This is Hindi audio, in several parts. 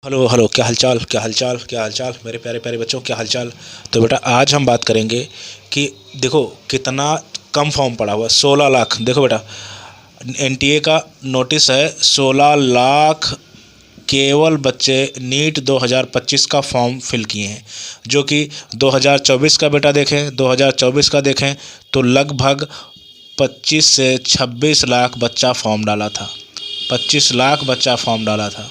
हेलो हेलो, क्या हालचाल, क्या हालचाल, क्या हालचाल मेरे प्यारे प्यारे बच्चों, क्या हालचाल। तो बेटा आज हम बात करेंगे कि देखो कितना कम फॉर्म पड़ा हुआ है। 16 लाख। देखो बेटा, एनटीए का नोटिस है। 16 लाख केवल बच्चे नीट 2025 का फॉर्म फिल किए हैं। जो कि 2024 का बेटा देखें, 2024 का देखें तो लगभग 25 से 26 लाख बच्चा फॉर्म डाला था। 25 लाख बच्चा फॉर्म डाला था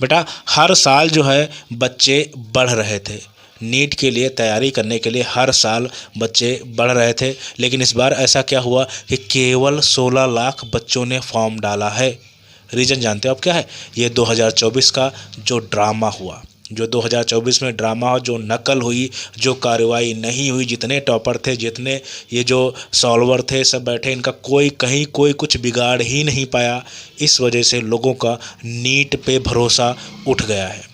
बेटा। हर साल जो है बच्चे बढ़ रहे थे। नीट के लिए तैयारी करने के लिए हर साल बच्चे बढ़ रहे थे, लेकिन इस बार ऐसा क्या हुआ कि केवल 16 लाख बच्चों ने फॉर्म डाला है। रीज़न जानते हो आप क्या है? ये 2024 का जो ड्रामा हुआ, जो 2024 में ड्रामा, जो नकल हुई, जो कार्रवाई नहीं हुई, जितने टॉपर थे, जितने ये जो सॉल्वर थे, सब बैठे, इनका कोई कहीं कोई कुछ बिगाड़ ही नहीं पाया। इस वजह से लोगों का नीट पे भरोसा उठ गया है।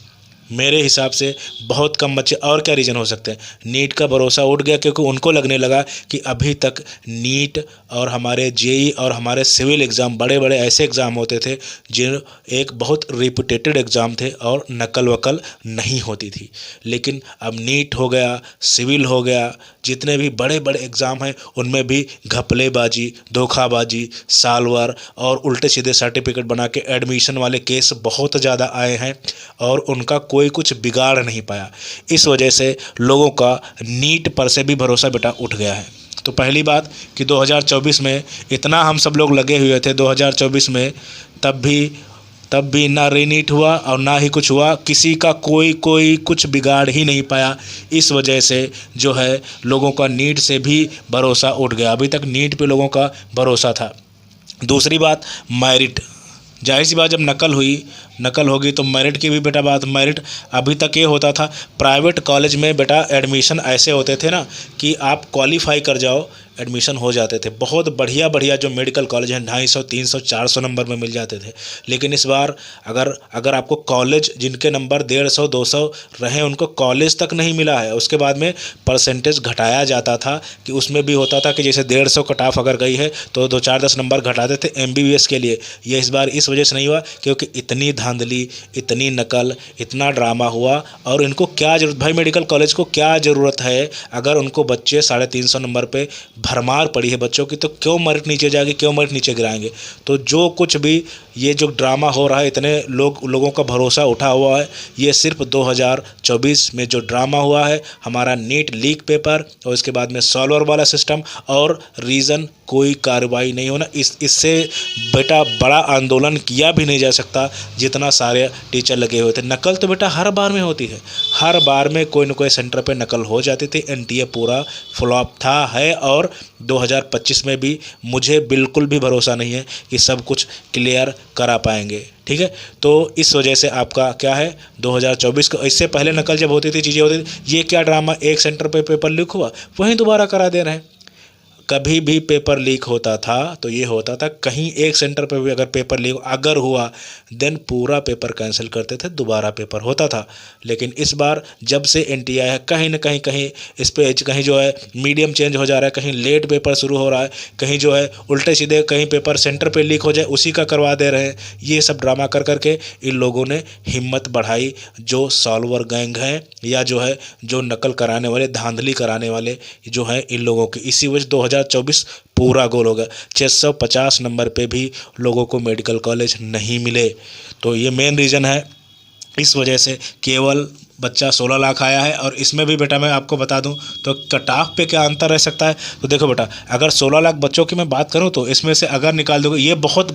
मेरे हिसाब से बहुत कम बच्चे, और क्या रीज़न हो सकते हैं? नीट का भरोसा उठ गया क्योंकि उनको लगने लगा कि अभी तक नीट और हमारे जेई और हमारे सिविल एग्ज़ाम, बड़े बड़े ऐसे एग्ज़ाम होते थे जिन एक बहुत रिपीटेटेड एग्ज़ाम थे और नकल वकल नहीं होती थी। लेकिन अब नीट हो गया, सिविल हो गया, जितने भी बड़े बड़े एग्ज़ाम हैं उनमें भी घपलेबाजी, धोखाबाजी, सालवर और उल्टे सीधे सर्टिफिकेट बना के एडमिशन वाले केस बहुत ज़्यादा आए हैं और उनका कोई कुछ बिगाड़ नहीं पाया। इस वजह से लोगों का नीट पर से भी भरोसा बेटा उठ गया है। तो पहली बात कि 2024 में इतना हम सब लोग लगे हुए थे 2024 में, तब भी ना रीनीट हुआ और ना ही कुछ हुआ। किसी का कोई कोई कुछ बिगाड़ ही नहीं पाया। इस वजह से जो है लोगों का नीट से भी भरोसा उठ गया। अभी तक नीट पे लोगों का भरोसा था। दूसरी बात, मेरिट। जाहिर सी बात, जब नकल होगी तो मेरिट की भी बेटा बात। मेरिट अभी तक ये होता था, प्राइवेट कॉलेज में बेटा एडमिशन ऐसे होते थे ना कि आप क्वालिफाई कर जाओ, एडमिशन हो जाते थे। बहुत बढ़िया बढ़िया जो मेडिकल कॉलेज हैं 250, 300, 400 नंबर में मिल जाते थे। लेकिन इस बार अगर अगर आपको कॉलेज, जिनके नंबर 150, 200 रहे, उनको कॉलेज तक नहीं मिला है। उसके बाद में परसेंटेज घटाया जाता था कि उसमें भी होता था कि जैसे 150 कट ऑफ अगर गई है तो 2 4 10 नंबर घटाते थे एमबीबीएस के लिए। ये इस बार इस वजह से नहीं हुआ क्योंकि इतनी धांधली, इतनी नकल, इतना ड्रामा हुआ। और इनको क्या ज़रूरत भाई, मेडिकल कॉलेज को क्या ज़रूरत है? अगर उनको बच्चे 350 नंबर पे भरमार पड़ी है बच्चों की, तो क्यों मेरिट नीचे जाएगी, क्यों मेरिट नीचे गिराएंगे? तो जो कुछ भी ये जो ड्रामा हो रहा है, इतने लोगों का भरोसा उठा हुआ है, ये सिर्फ 2024 में जो ड्रामा हुआ है, हमारा नीट लीक पेपर और इसके बाद में सॉल्वर वाला सिस्टम, और रीज़न कोई कार्रवाई नहीं होना। इससे बेटा बड़ा आंदोलन किया भी नहीं जा सकता जितना सारे टीचर लगे हुए थे। नकल तो बेटा हर बार में होती है, हर बार में कोई न कोई सेंटर पे नकल हो जाती थी। एनटीए पूरा फ्लॉप था, है, और 2025 में भी मुझे बिल्कुल भी भरोसा नहीं है कि सब कुछ क्लियर करा पाएंगे। ठीक है, तो इस वजह से आपका क्या है, 2024 को, इससे पहले नकल जब होती थी, चीज़ें होती थी, ये क्या ड्रामा, एक सेंटर पे पेपर लीक हुआ वहीं दोबारा करा दे रहे हैं। कभी भी पेपर लीक होता था तो ये होता था, कहीं एक सेंटर पर भी अगर पेपर लीक अगर हुआ, देन पूरा पेपर कैंसिल करते थे, दोबारा पेपर होता था। लेकिन इस बार जब से एनटीए आया है, कहीं ना कहीं कहीं इस पे कहीं जो है मीडियम चेंज हो जा रहा है, कहीं लेट पेपर शुरू हो रहा है, कहीं जो है उल्टे सीधे कहीं पेपर सेंटर पे लीक हो जाए उसी का करवा दे रहे हैं। ये सब ड्रामा कर करके इन लोगों ने हिम्मत बढ़ाई। जो सॉल्वर गैंग हैं या जो है जो नकल कराने वाले, धांधली कराने वाले जो हैं, इन लोगों की इसी वजह 2024 पूरा गोल हो गया। 650 नंबर पे भी लोगों को मेडिकल कॉलेज नहीं मिले। तो ये मेन रीज़न है। इस वजह से केवल बच्चा 16 लाख आया है। और इसमें भी बेटा मैं आपको बता दूं तो कट ऑफ पे क्या अंतर रह सकता है। तो देखो बेटा, अगर 16 लाख बच्चों की मैं बात करूं तो इसमें से अगर निकाल दोगे, ये बहुत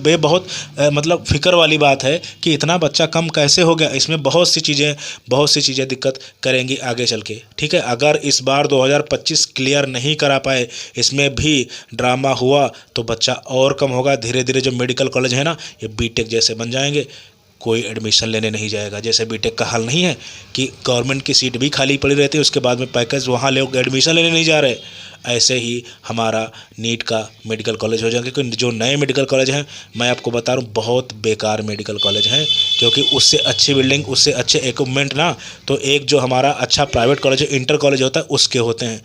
मतलब फ़िक्र वाली बात है कि इतना बच्चा कम कैसे हो गया। इसमें बहुत सी चीज़ें दिक्कत करेंगी आगे चल के। ठीक है, अगर इस बार 2025 क्लियर नहीं करा पाए, इसमें भी ड्रामा हुआ, तो बच्चा और कम होगा। धीरे धीरे जो मेडिकल कॉलेज है ना, ये बीटेक जैसे बन जाएंगे। कोई एडमिशन लेने नहीं जाएगा। जैसे बीटेक का हाल नहीं है कि गवर्नमेंट की सीट भी खाली पड़ी रहती है, उसके बाद में पैकेज वहाँ लोग एडमिशन लेने नहीं जा रहे। ऐसे ही हमारा नीट का मेडिकल कॉलेज हो जाएगा। क्योंकि जो नए मेडिकल कॉलेज हैं, मैं आपको बता रहा हूँ, बहुत बेकार मेडिकल कॉलेज हैं। क्योंकि उससे अच्छी बिल्डिंग, उससे अच्छे इक्विपमेंट ना, तो एक जो हमारा अच्छा प्राइवेट कॉलेज है, इंटर कॉलेज होता है, उसके होते हैं।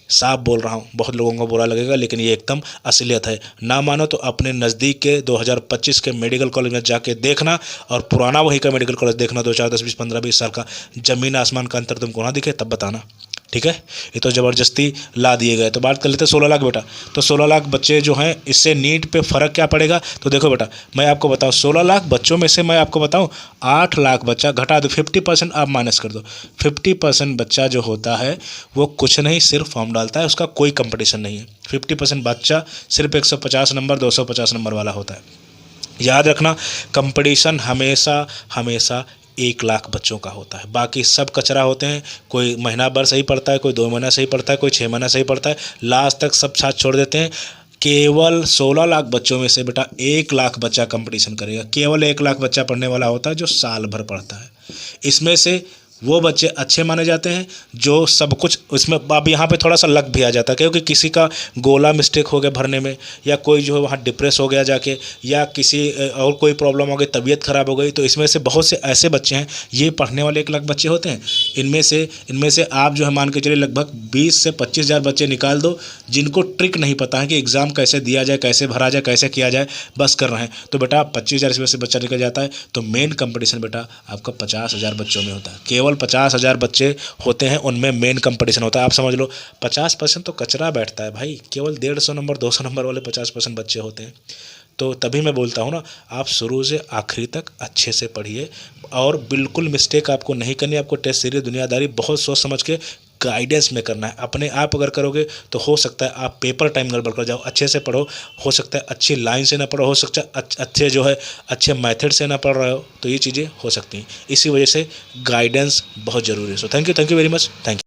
साफ बोल रहा हूँ, बहुत लोगों को बुरा लगेगा लेकिन ये एकदम असलियत है। ना मानो तो अपने नज़दीक के 2025 के मेडिकल कॉलेज में जाके देखना और पुराना वही का मेडिकल कॉलेज देखना, 2004, 10, 20, 15, 20 साल का, ज़मीन आसमान का अंतर तुमको ना दिखे तब बताना, ठीक है। ये तो ज़बरदस्ती ला दिए गए। तो बात कर लेते हैं 16 लाख बेटा। तो 16 लाख बच्चे जो हैं, इससे नीट पे फ़र्क क्या पड़ेगा? तो देखो बेटा, मैं आपको बताऊं, 16 लाख बच्चों में से मैं आपको बताऊं 8 लाख बच्चा घटा दो, 50% आप माइनस कर दो, 50% बच्चा जो होता है वो कुछ नहीं, सिर्फ फॉर्म डालता है, उसका कोई कंपटीशन नहीं है। 50% बच्चा सिर्फ 150 नंबर 250 नंबर वाला होता है। याद रखना, कंपटीशन हमेशा हमेशा 1 लाख बच्चों का होता है, बाकी सब कचरा होते हैं। कोई महीना भर सही पढ़ता है, कोई 2 महीना सही पढ़ता है, कोई 6 महीना सही पढ़ता है, लास्ट तक सब साथ छोड़ देते हैं। केवल 16 लाख बच्चों में से बेटा 1 लाख बच्चा कंपटीशन करेगा। केवल 1 लाख बच्चा पढ़ने वाला होता है जो साल भर पढ़ता है। इसमें से वो बच्चे अच्छे माने जाते हैं जो सब कुछ, इसमें अब यहाँ पे थोड़ा सा लक भी आ जाता है, क्योंकि किसी का गोला मिस्टेक हो गया भरने में, या कोई जो है वहाँ डिप्रेस हो गया जाके, या किसी और कोई प्रॉब्लम हो गई, तबीयत खराब हो गई, तो इसमें से बहुत से ऐसे बच्चे हैं, ये पढ़ने वाले 1 लाख बच्चे होते हैं। इनमें से आप जो है मान के चलिए लगभग 20 से 25 हज़ार बच्चे निकाल दो जिनको ट्रिक नहीं पता है कि एग्ज़ाम कैसे दिया जाए, कैसे भरा जाए, कैसे किया जाए, बस कर रहे हैं। तो बेटा 25 हज़ार इसमें से बच्चा निकल जाता है। तो मेन कंपटीशन बेटा आपका 50 हज़ार बच्चों में होता है। केवल 50 हज़ार बच्चे होते हैं, उनमें मेन कंपटीशन होता है। आप समझ लो 50% तो कचरा बैठता है भाई, केवल 150 नंबर 200 नंबर वाले 50% बच्चे होते हैं। तो तभी मैं बोलता हूँ ना, आप शुरू से आखिरी तक अच्छे से पढ़िए और बिल्कुल मिस्टेक आपको नहीं करनी। आपको टेस्ट सीरीज दुनियादारी बहुत सोच समझ के गाइडेंस में करना है। अपने आप अगर करोगे तो हो सकता है आप पेपर टाइम गड़बड़ कर जाओ। अच्छे से पढ़ो, हो सकता है अच्छी लाइन से ना पढ़ो, हो सकता है अच्छे जो है अच्छे मेथड से ना पढ़ रहे हो, तो ये चीज़ें हो सकती हैं। इसी वजह से गाइडेंस बहुत ज़रूरी है। So thank you very much, thank you.